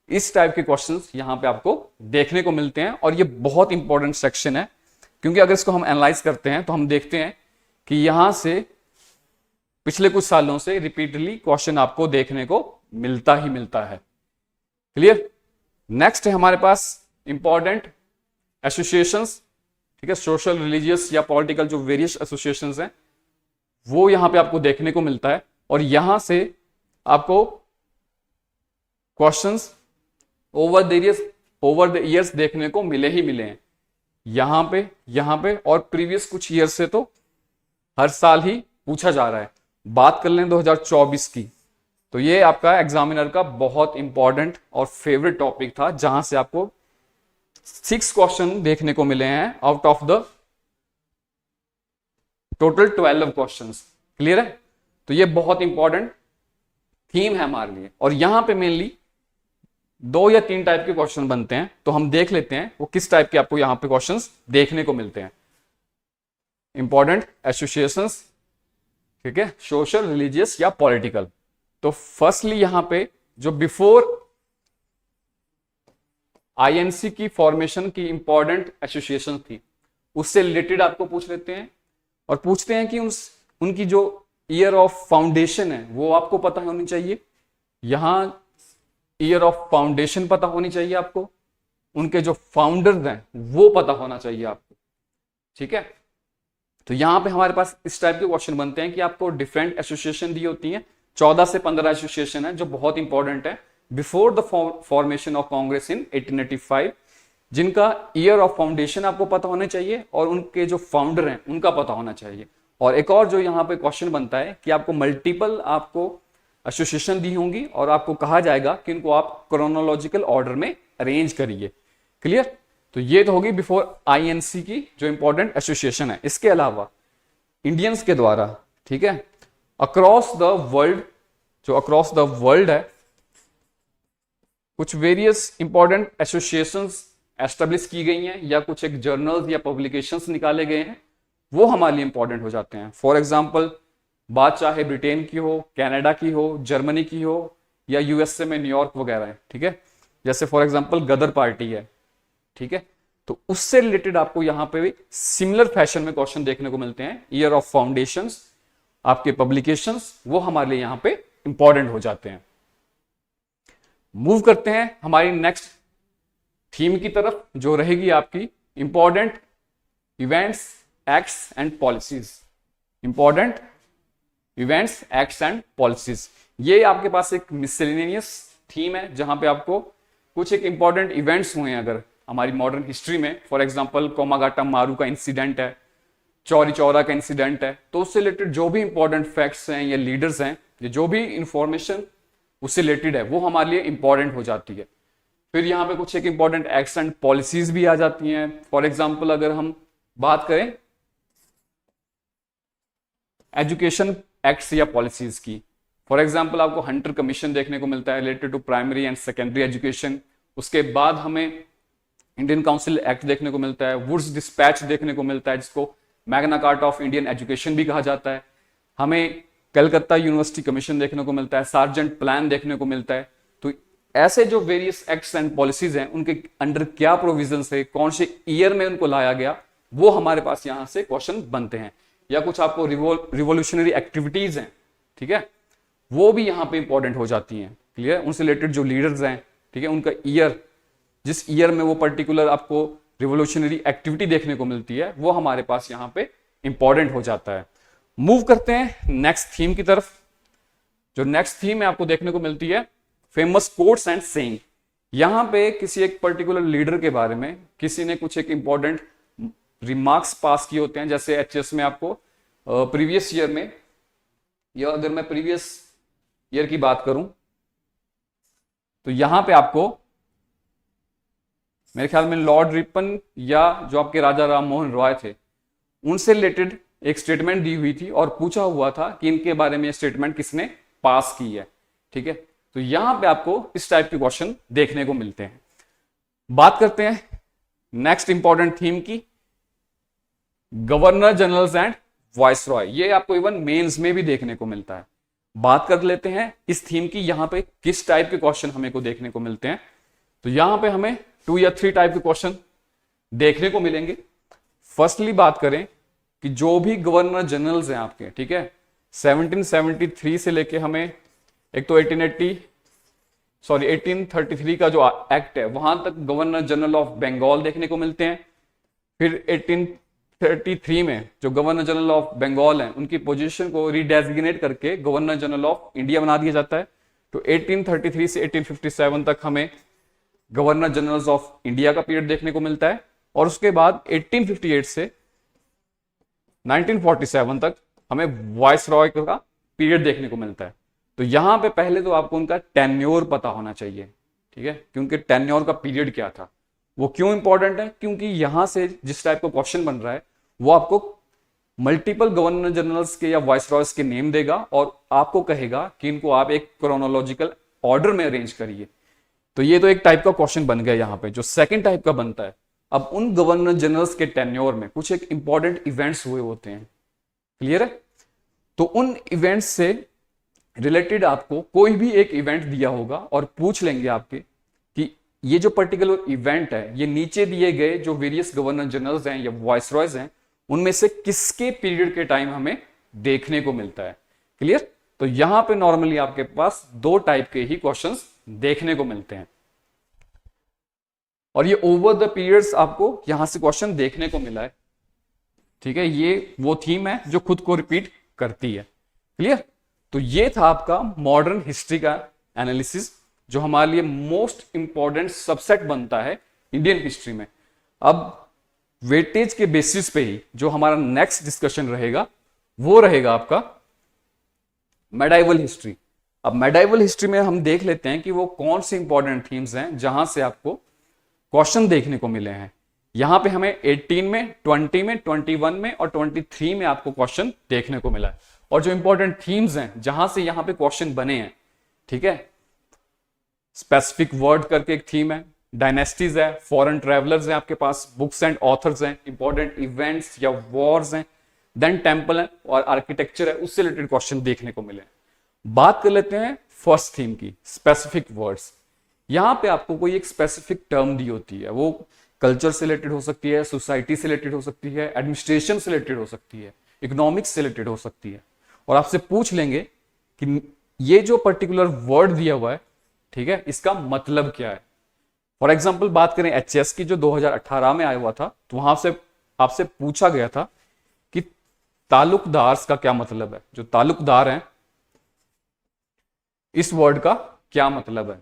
इस टाइप के क्वेश्चंस यहां पे आपको देखने को मिलते हैं और ये बहुत इंपॉर्टेंट सेक्शन है, क्योंकि अगर इसको हम एनालाइज करते हैं तो हम देखते हैं कि यहां से पिछले कुछ सालों से रिपीटली क्वेश्चन आपको देखने को मिलता ही मिलता है। क्लियर। नेक्स्ट है हमारे पास इंपॉर्टेंट एसोसिएशंस, ठीक है, सोशल, रिलीजियस या पॉलिटिकल जो वेरियस एसोसिएशंस हैं वो यहां पे आपको देखने को मिलता है, और यहां से आपको क्वेश्चंस ओवर द ईयर्स देखने को मिले ही मिले हैं, यहां पे और प्रीवियस कुछ ईयर से तो हर साल ही पूछा जा रहा है। बात कर लें 2024 की, तो ये आपका एग्जामिनर का बहुत इंपॉर्टेंट और फेवरेट टॉपिक था, जहां से आपको 6 क्वेश्चन देखने को मिले हैं out of the total 12 questions. Clear है। तो ये बहुत इंपॉर्टेंट थीम है हमारे लिए, और यहां पे मेनली 2 या 3 टाइप के क्वेश्चन बनते हैं, तो हम देख लेते हैं वो किस टाइप के आपको यहां पे क्वेश्चंस देखने को मिलते हैं। इंपॉर्टेंट एसोसिएशंस, ठीक है, सोशल, रिलीजियस या पॉलिटिकल। तो फर्स्टली यहां पे जो बिफोर आईएनसी की फॉर्मेशन की इंपॉर्टेंट एसोसिएशन थी उससे रिलेटेड आपको पूछ लेते हैं, और पूछते हैं कि उनकी जो ईयर ऑफ फाउंडेशन है वो आपको पता होनी चाहिए। यहां ईयर ऑफ फाउंडेशन पता होनी चाहिए आपको, उनके जो फाउंडर्स हैं वो पता होना चाहिए आपको, ठीक है। तो यहां पे हमारे पास इस टाइप के क्वेश्चन बनते हैं कि आपको डिफरेंट एसोसिएशन दी होती हैं, 14 से 15 एसोसिएशन है जो बहुत इंपॉर्टेंट है before the formation of Congress in 1885, जिनका ईयर ऑफ फाउंडेशन आपको पता होना चाहिए और उनके जो फाउंडर हैं उनका पता होना चाहिए। और एक और जो यहाँ पे क्वेश्चन बनता है कि आपको मल्टीपल आपको एसोसिएशन दी होंगी और आपको कहा जाएगा कि इनको आप क्रोनोलॉजिकल ऑर्डर में अरेंज करिए। क्लियर? तो ये तो होगी बिफोर आईएनसी की जो इंपॉर्टेंट एसोसिएशन है। इसके अलावा इंडियंस के द्वारा, ठीक है, अक्रॉस द वर्ल्ड, जो अक्रॉस द वर्ल्ड है, कुछ वेरियस इंपॉर्टेंट एसोसिएशंस एस्टेब्लिश की गई हैं या कुछ एक जर्नल्स या पब्लिकेशंस निकाले गए हैं, वो हमारे लिए इंपॉर्टेंट हो जाते हैं। फॉर एग्जाम्पल बात चाहे ब्रिटेन की हो, कनाडा की हो, जर्मनी की हो या यूएसए में न्यूयॉर्क वगैरह है, ठीक है। जैसे फॉर एग्जाम्पल गदर पार्टी है, ठीक है, तो उससे रिलेटेड आपको यहां पे भी सिमिलर फैशन में क्वेश्चन देखने को मिलते हैं। ईयर ऑफ फाउंडेशंस, आपके पब्लिकेशंस, वो हमारे लिए यहां पे इंपॉर्टेंट हो जाते हैं। मूव करते हैं हमारी नेक्स्ट थीम की तरफ, जो रहेगी आपकी important events, acts and policies. Important events, acts and policies, ये आपके पास एक मिसलेनियस थीम है जहां पे आपको कुछ एक इंपॉर्टेंट इवेंट्स हुए हैं अगर हमारी मॉडर्न हिस्ट्री में। फॉर एग्जांपल कोमागाटा मारू का इंसिडेंट है, चौरी चौरा का इंसिडेंट है, तो उससे रिलेटेड जो भी इंपॉर्टेंट फैक्ट्स हैं या लीडर्स हैं, ये जो भी इंफॉर्मेशन उससे रिलेटेड है वो हमारे लिए इंपॉर्टेंट हो जाती है। फिर यहाँ पे कुछ एक इंपॉर्टेंट एक्ट्स एंड पॉलिसीज भी आ जाती हैं। फॉर एग्जांपल अगर हम बात करें एजुकेशन एक्ट्स या पॉलिसीज की, फॉर एग्जांपल आपको हंटर कमीशन देखने को मिलता है related to primary and secondary education. उसके बाद हमें इंडियन काउंसिल एक्ट देखने को मिलता है, वुड्स डिस्पैच देखने को मिलता है जिसको Magna carta of Indian education भी कहा जाता है। हमें कलकत्ता यूनिवर्सिटी कमीशन देखने को मिलता है, सार्जेंट प्लान देखने को मिलता है। तो ऐसे जो वेरियस एक्ट्स एंड पॉलिसीज हैं उनके अंडर क्या प्रोविजंस है, कौन से ईयर में उनको लाया गया, वो हमारे पास यहां से क्वेश्चन बनते हैं। या कुछ आपको रिवोल्यूशनरी एक्टिविटीज हैं, ठीक है, वो भी यहां पे इंपॉर्टेंट हो जाती हैं। क्लियर? उनसे रिलेटेड जो लीडर्स हैं, ठीक है, उनका ईयर, जिस ईयर में वो पर्टिकुलर आपको रिवोल्यूशनरी एक्टिविटी देखने को मिलती है, वो हमारे पास यहां पे इंपॉर्टेंट हो जाता है। मूव करते हैं नेक्स्ट थीम की तरफ। जो नेक्स्ट थीम है आपको देखने को मिलती है फेमस कोट्स एंड सेइंग। यहां पे किसी एक पर्टिकुलर लीडर के बारे में किसी ने कुछ एक इंपॉर्टेंट रिमार्क्स पास किए होते हैं। जैसे एचएस में आपको प्रीवियस ईयर में, या अगर मैं प्रीवियस ईयर की बात करूं तो यहां पे आपको मेरे ख्याल में लॉर्ड रिपन या जो आपके राजा राम मोहन रॉय थे, उनसे रिलेटेड एक स्टेटमेंट दी हुई थी और पूछा हुआ था कि इनके बारे में स्टेटमेंट किसने पास की है, ठीक है। तो यहां पे आपको इस टाइप के क्वेश्चन देखने को मिलते हैं। बात करते हैं नेक्स्ट इंपॉर्टेंट थीम की, गवर्नर जनरल्स एंड वाइसरॉय। ये आपको इवन मेंस में भी देखने को मिलता है। बात कर लेते हैं इस थीम की, यहां पे किस टाइप के क्वेश्चन हमें को देखने को मिलते हैं। तो यहां पे हमें 2 या 3 टाइप के क्वेश्चन देखने को मिलेंगे। फर्स्टली बात करें कि जो भी गवर्नर जनरल्स हैं आपके, ठीक है, 1773 से लेके हमें एक तो 1833 का जो एक्ट है वहां तक गवर्नर जनरल ऑफ बंगाल देखने को मिलते हैं। फिर 1833 में जो गवर्नर जनरल ऑफ बंगाल हैं उनकी पोजीशन को रीडेजिग्नेट करके गवर्नर जनरल ऑफ इंडिया बना दिया जाता है। तो 1833 से 1857 तक हमें गवर्नर जनरल्स ऑफ इंडिया का पीरियड देखने को मिलता है। और उसके बाद 1858 से 1947 तक हमें वाइसरॉय का पीरियड देखने को मिलता है। तो यहां पे पहले तो आपको उनका टेन्योर पता होना चाहिए, ठीक है, क्योंकि टेन्योर का पीरियड क्या था। वो क्यों इंपॉर्टेंट है? क्योंकि यहां से जिस टाइप का क्वेश्चन बन रहा है वो आपको मल्टीपल गवर्नर जनरल्स के या वाइसरॉयज के नेम देगा और आपको कहेगा कि इनको आप एक क्रोनोलॉजिकल ऑर्डर में अरेंज करिए। तो ये तो एक टाइप का क्वेश्चन बन गया। यहां पे जो सेकंड टाइप का बनता है, अब उन गवर्नर जनरल्स के टेन्योर में कुछ एक इंपॉर्टेंट इवेंट्स हुए होते हैं। क्लियर है? तो उन इवेंट्स से रिलेटेड आपको कोई भी एक इवेंट दिया होगा और पूछ लेंगे आपके कि ये जो पर्टिकुलर इवेंट है ये नीचे दिए गए जो वेरियस गवर्नर जनरल्स हैं या वाइसरॉयज हैं उनमें से किसके पीरियड के टाइम हमें देखने को मिलता है। क्लियर? तो यहां पे नॉर्मली आपके पास 2 टाइप के ही क्वेश्चंस देखने को मिलते हैं। और ये ओवर द पीरियड्स आपको यहां से क्वेश्चन देखने को मिला है, ठीक है। ये वो थीम है जो खुद को रिपीट करती है। क्लियर? तो ये था आपका मॉडर्न हिस्ट्री का एनालिसिस, जो हमारे लिए मोस्ट इंपॉर्टेंट सबसेट बनता है इंडियन हिस्ट्री में। अब वेटेज के बेसिस पे ही जो हमारा नेक्स्ट डिस्कशन रहेगा वो रहेगा आपका मेडाइवल हिस्ट्री। अब मेडाइवल हिस्ट्री में हम देख लेते हैं कि वो कौन सी इंपॉर्टेंट थीम्स हैं जहां से आपको क्वेश्चन देखने को मिले हैं। यहां पे हमें 18 में, 20 में, 21 में और 23 में आपको क्वेश्चन देखने को मिला है। और जो इंपॉर्टेंट थीम्स हैं जहां से यहां पे क्वेश्चन बने हैं, ठीक है, स्पेसिफिक वर्ड करके एक थीम है, डायनेस्टीज है, फॉरेन ट्रेवलर्स हैं आपके पास, बुक्स एंड ऑथर्स हैं, इंपॉर्टेंट इवेंट्स या वॉर्स हैं, देन टेम्पल है और आर्किटेक्चर है, उससे रिलेटेड क्वेश्चन देखने को मिले। बात कर लेते हैं फर्स्ट थीम की, स्पेसिफिक वर्ड्स। यहां पे आपको कोई एक स्पेसिफिक टर्म दी होती है, वो कल्चर से रिलेटेड हो सकती है, सोसाइटी से रिलेटेड हो सकती है, एडमिनिस्ट्रेशन से रिलेटेड हो सकती है, इकोनॉमिक्स से रिलेटेड हो सकती है, और आपसे पूछ लेंगे कि ये जो पर्टिकुलर वर्ड दिया हुआ है, ठीक है, इसका मतलब क्या है। फॉर एग्जाम्पल बात करें एचएस की जो 2018 में आया हुआ था, तो वहां से आपसे पूछा गया था कि ताल्लुकदार का क्या मतलब है। जो ताल्लुकदार हैं, इस वर्ड का क्या मतलब है।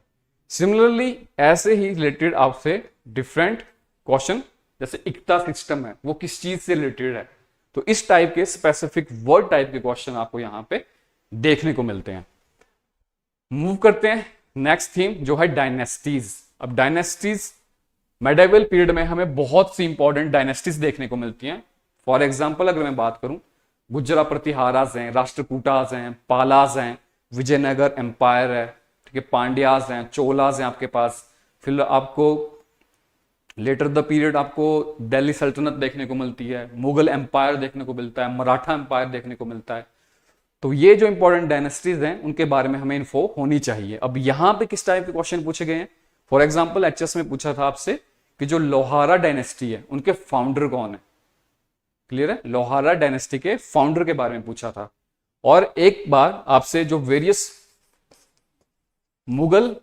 सिमिलरली ऐसे ही रिलेटेड आपसे डिफरेंट क्वेश्चन, जैसे इक्ता सिस्टम है, वो किस चीज से रिलेटेड है, तो इस टाइप के स्पेसिफिक वर्ड टाइप के क्वेश्चन आपको यहां पे देखने को मिलते हैं। मूव करते हैं नेक्स्ट थीम जो है डायनेस्टीज। अब डायनेस्टीज मेडिवल पीरियड में हमें बहुत सी इंपॉर्टेंट डायनेस्टीज देखने को मिलती हैं। फॉर एग्जाम्पल अगर मैं बात करूं, गुजरा प्रतिहाराज हैं, राष्ट्रकूटाज हैं, पालाज हैं, विजयनगर एम्पायर है, ठीक है, पांड्याज हैं, चोलाज हैं आपके पास। फिर आपको लेटर द पीरियड आपको दिल्ली सल्तनत देखने को मिलती है, मुगल एम्पायर देखने को मिलता है, मराठा एम्पायर देखने को मिलता है। तो ये जो इंपॉर्टेंट डायनेस्टीज हैं उनके बारे में हमें इन्फो होनी चाहिए। अब यहां पे किस टाइप के क्वेश्चन पूछे गए हैं, फॉर एग्जाम्पल एचएस में पूछा था आपसे कि जो लोहारा डायनेस्टी है उनके फाउंडर कौन है। क्लियर है? लोहारा डायनेस्टी के फाउंडर के बारे में पूछा था। और एक बार आपसे जो वेरियस मुगल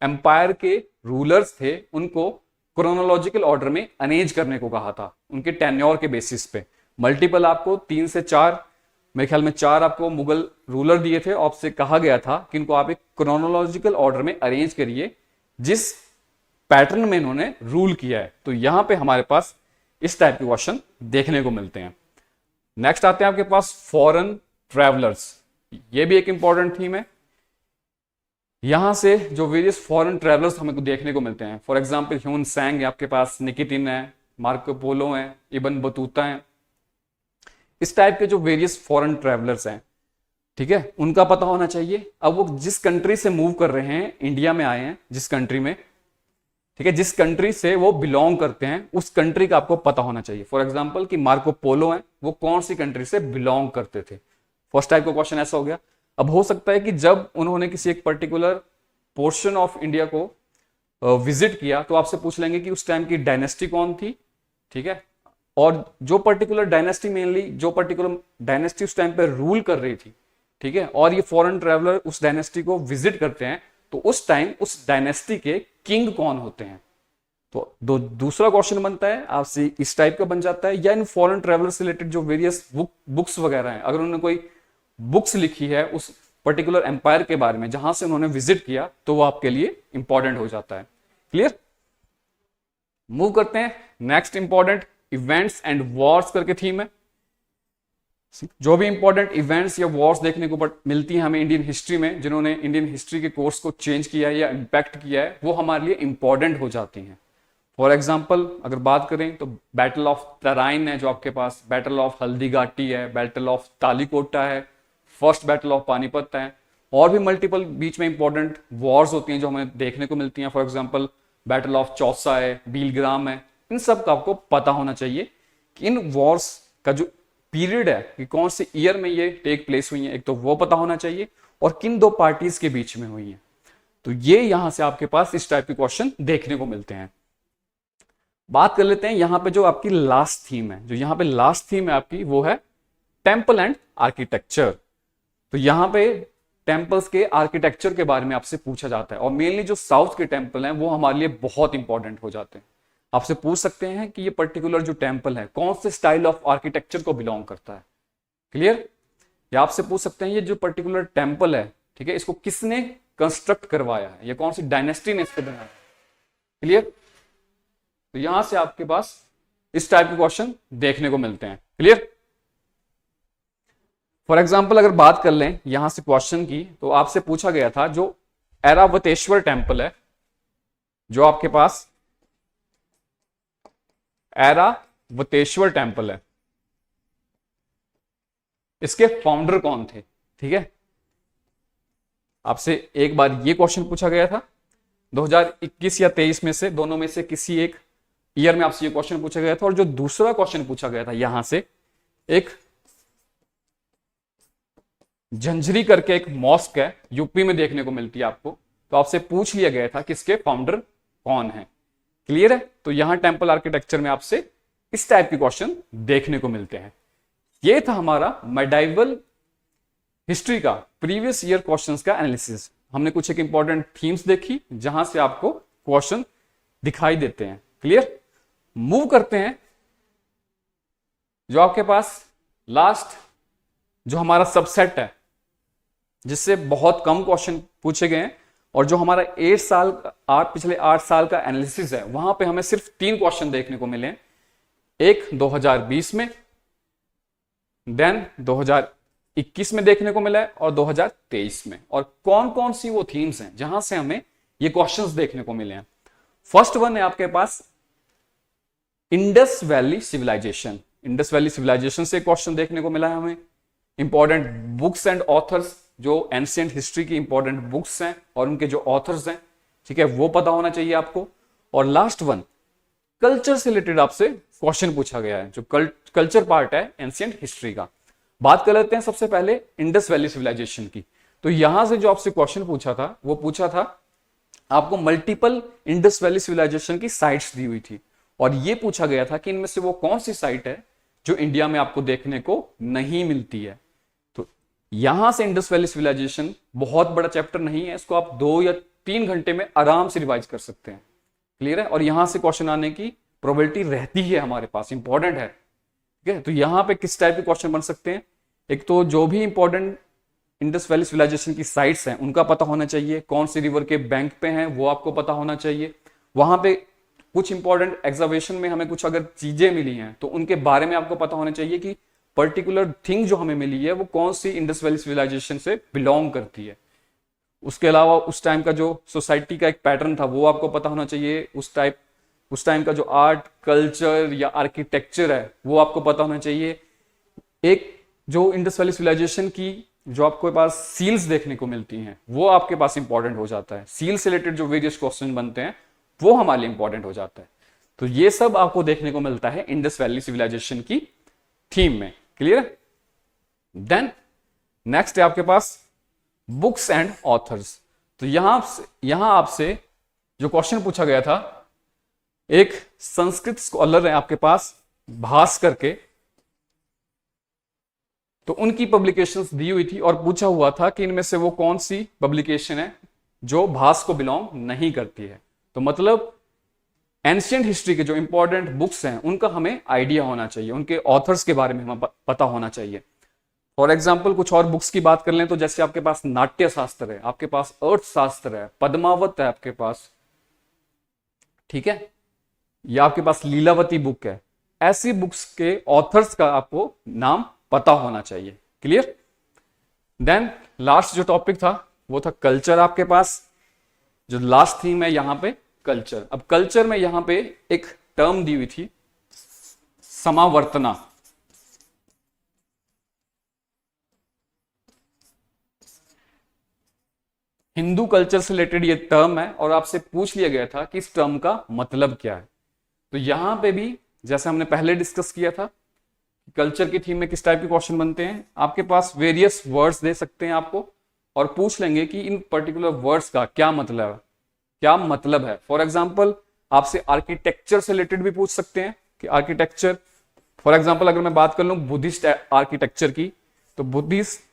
एम्पायर के रूलर्स थे उनको क्रोनोलॉजिकल ऑर्डर में अरेंज करने को कहा था, उनके टेन्योर के बेसिस पे। मल्टीपल आपको 3 से 4, मेरे ख्याल में 4 आपको मुगल रूलर दिए थे, आपसे कहा गया था कि इनको आप एक क्रोनोलॉजिकल ऑर्डर में अरेंज करिए जिस पैटर्न में इन्होंने रूल किया है। तो यहां पे हमारे पास इस टाइप के क्वेश्चन देखने को मिलते हैं। नेक्स्ट आते हैं आपके पास फॉरेन ट्रैवलर्स। ये भी एक इंपॉर्टेंट थीम है। यहां से जो वेरियस फॉरेन ट्रैवलर्स हमें देखने को मिलते हैं, फॉर एग्जांपल ह्यून सैंग है आपके पास, निकितिन है, मार्को पोलो है, इबन बतूता है। इस टाइप के जो वेरियस फॉरेन ट्रैवलर्स हैं, ठीक है, उनका पता होना चाहिए। अब वो जिस कंट्री से मूव कर रहे हैं, इंडिया में आए हैं जिस कंट्री में, ठीक है, जिस कंट्री से वो बिलोंग करते हैं उस कंट्री का आपको पता होना चाहिए। फॉर एग्जांपल कि मार्को पोलो है, वो कौन सी कंट्री से बिलोंग करते थे। फर्स्ट टाइप का क्वेश्चन ऐसा हो गया। अब हो सकता है कि जब उन्होंने किसी एक पर्टिकुलर पोर्शन ऑफ इंडिया को विजिट किया तो आपसे पूछ लेंगे कि उस टाइम की डायनेस्टी कौन थी, ठीक है, और जो पर्टिकुलर डायनेस्टी, मेनली जो पर्टिकुलर डायनेस्टी उस टाइम पे रूल कर रही थी, ठीक है, और ये फॉरेन ट्रैवलर उस डायनेस्टी को विजिट करते हैं, तो उस टाइम उस डायनेस्टी के किंग कौन होते हैं। तो दूसरा क्वेश्चन बनता है आपसे इस टाइप का बन जाता है, या इन फॉरेन ट्रैवलर से रिलेटेड जो वेरियस बुक्स वगैरह हैं, अगर उन्होंने कोई बुक्स लिखी है उस पर्टिकुलर एम्पायर के बारे में जहां से उन्होंने विजिट किया, तो वो आपके लिए इंपॉर्टेंट हो जाता है। क्लियर? मूव करते हैं next important events and Wars करके थीम है। जो भी इंपॉर्टेंट इवेंट्स या वॉर्स देखने को मिलती हैं हमें इंडियन हिस्ट्री में, जिन्होंने इंडियन हिस्ट्री के कोर्स को चेंज किया है या इंपैक्ट किया है, वो हमारे लिए इंपॉर्टेंट हो जाती हैं। फॉर एग्जाम्पल अगर बात करें तो बैटल ऑफ तराइन है जो आपके पास, बैटल ऑफ हल्दीघाटी है, बैटल ऑफ तालीकोटा है, फर्स्ट बैटल ऑफ पानीपत है, और भी मल्टीपल बीच में इंपॉर्टेंट वॉर्स होती हैं जो हमें देखने को मिलती हैं। For example battle of Chausa है, बीलग्राम है। इन सब का आपको पता होना चाहिए कि इन वॉर्स का जो पीरियड है कि कौन से ईयर में ये टेक प्लेस हुई है, एक तो वो पता होना चाहिए, और किन दो पार्टीज के बीच में हुई है। तो ये यहां से आपके पास इस टाइप के क्वेश्चन देखने को मिलते हैं। बात कर लेते हैं यहां पे जो आपकी लास्ट थीम है, जो यहां पे लास्ट थीम है आपकी, वो है टेम्पल एंड आर्किटेक्चर। तो यहां पे टेम्पल्स के आर्किटेक्चर के बारे में आपसे पूछा जाता है, और मेनली जो साउथ के टेम्पल हैं वो हमारे लिए बहुत इंपॉर्टेंट हो जाते हैं। आपसे पूछ सकते हैं कि ये पर्टिकुलर जो टेम्पल है कौन से स्टाइल ऑफ आर्किटेक्चर को बिलोंग करता है। क्लियर? या आपसे पूछ सकते हैं ये जो पर्टिकुलर टेम्पल है, ठीक है, इसको किसने कंस्ट्रक्ट करवाया है, ये कौन सी डायनेस्टी ने इसको बनाया। क्लियर? तो यहां से आपके पास इस टाइप के क्वेश्चन देखने को मिलते हैं। क्लियर? फॉर एग्जाम्पल अगर बात कर लें यहां से क्वेश्चन की, तो आपसे पूछा गया था जो ऐरावतेश्वर टेम्पल है, जो आपके पास ऐरावतेश्वर टेम्पल है, इसके फाउंडर कौन थे। ठीक है, आपसे एक बार ये क्वेश्चन पूछा गया था 2021 या 23 में से, दोनों में से किसी एक ईयर में आपसे ये क्वेश्चन पूछा गया था। और जो दूसरा क्वेश्चन पूछा गया था यहां से, एक झंझरी करके एक मॉस्क है, यूपी में देखने को मिलती है आपको, तो आपसे पूछ लिया गया था कि इसके फाउंडर कौन है। क्लियर है? तो यहां टेम्पल आर्किटेक्चर में आपसे इस टाइप के क्वेश्चन देखने को मिलते हैं। ये था हमारा मेडाइवल हिस्ट्री का प्रीवियस ईयर क्वेश्चंस का एनालिसिस। हमने कुछ एक इंपॉर्टेंट थीम्स देखी जहां से आपको क्वेश्चन दिखाई देते हैं। क्लियर? मूव करते हैं जो आपके पास लास्ट जो हमारा सबसेट है, जिससे बहुत कम क्वेश्चन पूछे गए हैं, और जो हमारा पिछले 8 साल का एनालिसिस है, वहां पे हमें सिर्फ 3 क्वेश्चन देखने को मिले हैं। एक 2020 में, देन 2021 में देखने को मिला है, और 2023 में। और कौन कौन सी वो थीम्स हैं जहां से हमें ये क्वेश्चंस देखने को मिले हैं। फर्स्ट वन है आपके पास Indus valley civilisation. Indus valley civilisation से क्वेश्चन देखने को मिला है हमें। इंपॉर्टेंट बुक्स एंड ऑथर्स, जो एंशिएंट हिस्ट्री की इंपॉर्टेंट बुक्स हैं और उनके जो ऑथर्स हैं, ठीक है, वो पता होना चाहिए आपको। और लास्ट वन कल्चर से रिलेटेड आपसे क्वेश्चन पूछा गया है, जो कल्चर पार्ट है एंशिएंट हिस्ट्री का। बात कर लेते हैं सबसे पहले इंडस वैली सिविलाइजेशन की। तो यहां से जो आपसे क्वेश्चन पूछा था, वो पूछा था आपको मल्टीपल इंडस वैली सिविलाइजेशन की साइट्स दी हुई थी, और ये पूछा गया था कि इनमें से वो कौन सी साइट है जो इंडिया में आपको देखने को नहीं मिलती है। तो यहां से इंडस वैली सिविलाइजेशन बहुत बड़ा चैप्टर नहीं है, इसको आप 2 या 3 घंटे में आराम से रिवाइज कर सकते हैं। क्लियर है? और यहां से क्वेश्चन आने की प्रोबेबिलिटी रहती है हमारे पास, इंपॉर्टेंट है। ठीक है, तो यहां पे किस टाइप के क्वेश्चन बन सकते हैं। एक तो जो भी इंपॉर्टेंट इंडस वैली सिविलाइजेशन की साइट्स हैं उनका पता होना चाहिए, कौन सी रिवर के बैंक पे हैं वो आपको पता होना चाहिए। वहां पे कुछ इंपॉर्टेंट एग्जामिनेशन में हमें कुछ अगर चीजें मिली हैं तो उनके बारे में आपको पता होना चाहिए कि पर्टिकुलर थिंग जो हमें मिली है वो कौन सी इंडस वैली सिविलाइजेशन से बिलोंग करती है। उसके अलावा उस टाइम का जो सोसाइटी का एक पैटर्न था वो आपको पता होना चाहिए। उस टाइम का जो आर्ट, कल्चर या आर्किटेक्चर है वो आपको पता होना चाहिए। एक जो इंडस वैली सिविलाइजेशन की जो आपके पास सील्स देखने को मिलती हैं वो आपके पास इंपॉर्टेंट हो जाता है। सील से रिलेटेड जो वेरियस क्वेश्चन बनते हैं वो हमारे लिए इंपॉर्टेंट हो जाता है। तो ये सब आपको देखने को मिलता है इंडस वैली सिविलाइजेशन की थीम में। क्लियर? देन नेक्स्ट है आपके पास बुक्स एंड ऑथर्स। तो यहां आपसे जो क्वेश्चन पूछा गया था, एक संस्कृत स्कॉलर है आपके पास भास्कर के, तो उनकी पब्लिकेशंस दी हुई थी और पूछा हुआ था कि इनमें से वो कौन सी पब्लिकेशन है जो भास को बिलोंग नहीं करती है। तो मतलब एंशिएंट हिस्ट्री के जो इंपॉर्टेंट बुक्स हैं उनका हमें आइडिया होना चाहिए, उनके ऑथर्स के बारे में हमें पता होना चाहिए। फॉर एग्जाम्पल कुछ और बुक्स की बात कर लें तो जैसे आपके पास नाट्य शास्त्र है, आपके पास अर्थशास्त्र है, पद्मावत है आपके पास, ठीक है, या आपके पास लीलावती बुक है। ऐसी बुक्स के ऑथर्स का आपको नाम पता होना चाहिए। क्लियर? देन लास्ट जो टॉपिक था वो था कल्चर। आपके पास जो लास्ट थीम है यहां पे कल्चर। अब कल्चर में यहां पे एक टर्म दी हुई थी समावर्तना। हिंदू कल्चर से रिलेटेड ये टर्म है और आपसे पूछ लिया गया था कि इस टर्म का मतलब क्या है। तो यहां पे भी जैसे हमने पहले डिस्कस किया था, कल्चर की थीम में किस टाइप के क्वेश्चन बनते हैं, आपके पास वेरियस वर्ड्स दे सकते हैं आपको और पूछ लेंगे कि इन पर्टिकुलर वर्ड्स का क्या मतलब है। फॉर एग्जाम्पल आपसे आर्किटेक्चर से रिलेटेड भी पूछ सकते हैं कि आर्किटेक्चर, फॉर एग्जाम्पल अगर मैं बात कर लूं बुद्धिस्ट आर्किटेक्चर की, तो बुद्धिस्ट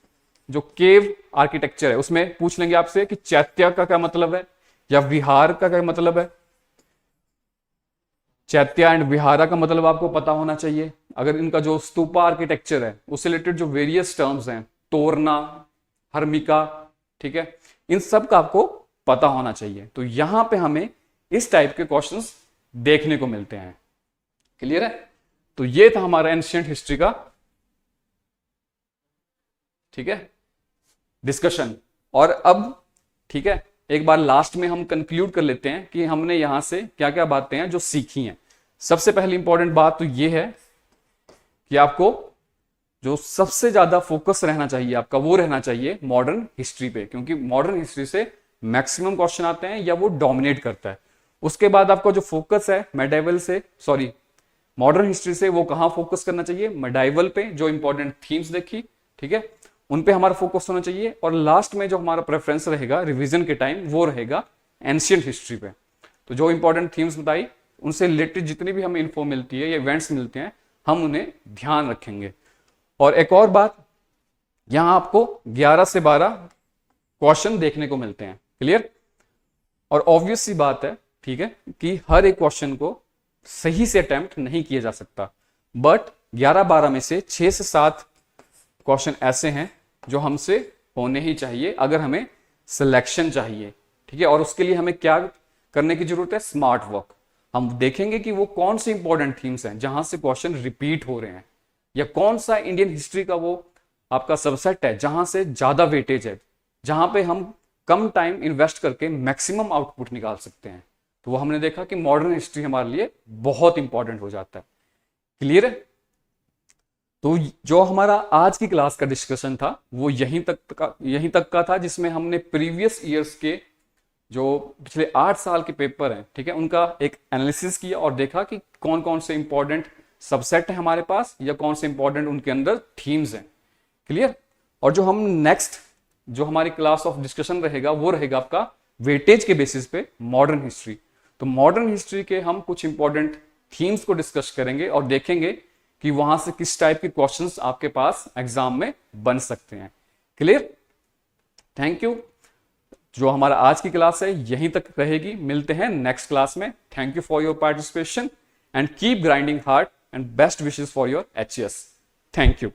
जो केव आर्किटेक्चर है उसमें पूछ लेंगे आपसे कि चैत्य का क्या मतलब है या विहार का क्या मतलब है। चैत्य एंड विहारा का मतलब आपको पता होना चाहिए। अगर इनका जो स्तूपा आर्किटेक्चर है उससे रिलेटेड जो वेरियस टर्म्स हैं, तोरना, हर्मिका, ठीक है, इन सब का आपको पता होना चाहिए। तो यहां पे हमें इस टाइप के क्वेश्चंस देखने को मिलते हैं। क्लियर है? तो ये था हमारा एंशिएंट हिस्ट्री का, ठीक है, डिस्कशन। और अब ठीक है, एक बार लास्ट में हम कंक्लूड कर लेते हैं कि हमने यहां से क्या क्या बातें हैं जो सीखी हैं। सबसे पहली इंपॉर्टेंट बात तो ये है कि आपको जो सबसे ज्यादा फोकस रहना चाहिए आपका, वो रहना चाहिए मॉडर्न हिस्ट्री पे, क्योंकि मॉडर्न हिस्ट्री से मैक्सिमम क्वेश्चन आते हैं या वो डोमिनेट करता है। उसके बाद आपका जो फोकस है मेडाइवल से, सॉरी, मॉडर्न हिस्ट्री से वो कहां फोकस करना चाहिए, मेडाइवल पे, जो इंपॉर्टेंट थीम्स देखी, ठीक है, उन पे हमारा फोकस होना चाहिए। और लास्ट में जो हमारा प्रेफरेंस रहेगा रिवीजन के टाइम, वो रहेगा एंशिएंट हिस्ट्री पे। तो जो इंपॉर्टेंट थीम्स बताई उनसे रिलेटेड जितनी भी हमें इन्फो मिलती है या इवेंट्स मिलते हैं, हम उन्हें ध्यान रखेंगे। और एक और बात, यहां आपको 11 से 12 क्वेश्चन देखने को मिलते हैं। क्लियर? और ऑब्वियस सी बात है, ठीक है, कि हर एक क्वेश्चन को सही से अटेम्प्ट नहीं किया जा सकता, बट 11-12 में से 6 से 7 क्वेश्चन ऐसे हैं जो हमसे होने ही चाहिए अगर हमें सिलेक्शन चाहिए। ठीक है? और उसके लिए हमें क्या करने की जरूरत है? Smart work. हम देखेंगे कि वो कौन से इंपॉर्टेंट थीम्स हैं जहां से क्वेश्चन रिपीट हो रहे हैं, या कौन सा इंडियन हिस्ट्री का वो आपका सबसेट है जहां से ज्यादा वेटेज है, जहां पे हम कम टाइम इन्वेस्ट करके मैक्सिमम आउटपुट निकाल सकते हैं। तो वो हमने देखा कि मॉडर्न हिस्ट्री हमारे लिए बहुत इंपॉर्टेंट हो जाता है। क्लियर है? तो जो हमारा आज की क्लास का डिस्कशन था वो यहीं तक का था, जिसमें हमने प्रीवियस ईयर्स के जो पिछले 8 साल के पेपर हैं, ठीक है, उनका एक एनालिसिस किया और देखा कि कौन कौन से इंपॉर्टेंट सबसेट है हमारे पास, या कौन से इंपॉर्टेंट उनके अंदर थीम्स हैं। क्लियर? और जो हम नेक्स्ट जो हमारी क्लास ऑफ डिस्कशन रहेगा वो रहेगा आपका वेटेज के बेसिस पे मॉडर्न हिस्ट्री। तो मॉडर्न हिस्ट्री के हम कुछ इंपॉर्टेंट थीम्स को डिस्कस करेंगे और देखेंगे कि वहां से किस टाइप के क्वेश्चंस आपके पास एग्जाम में बन सकते हैं। क्लियर? Thank you. जो हमारा आज की क्लास है यहीं तक रहेगी, मिलते हैं नेक्स्ट क्लास में। Thank you for your participation and keep grinding hard and best wishes for your HES। Thank you.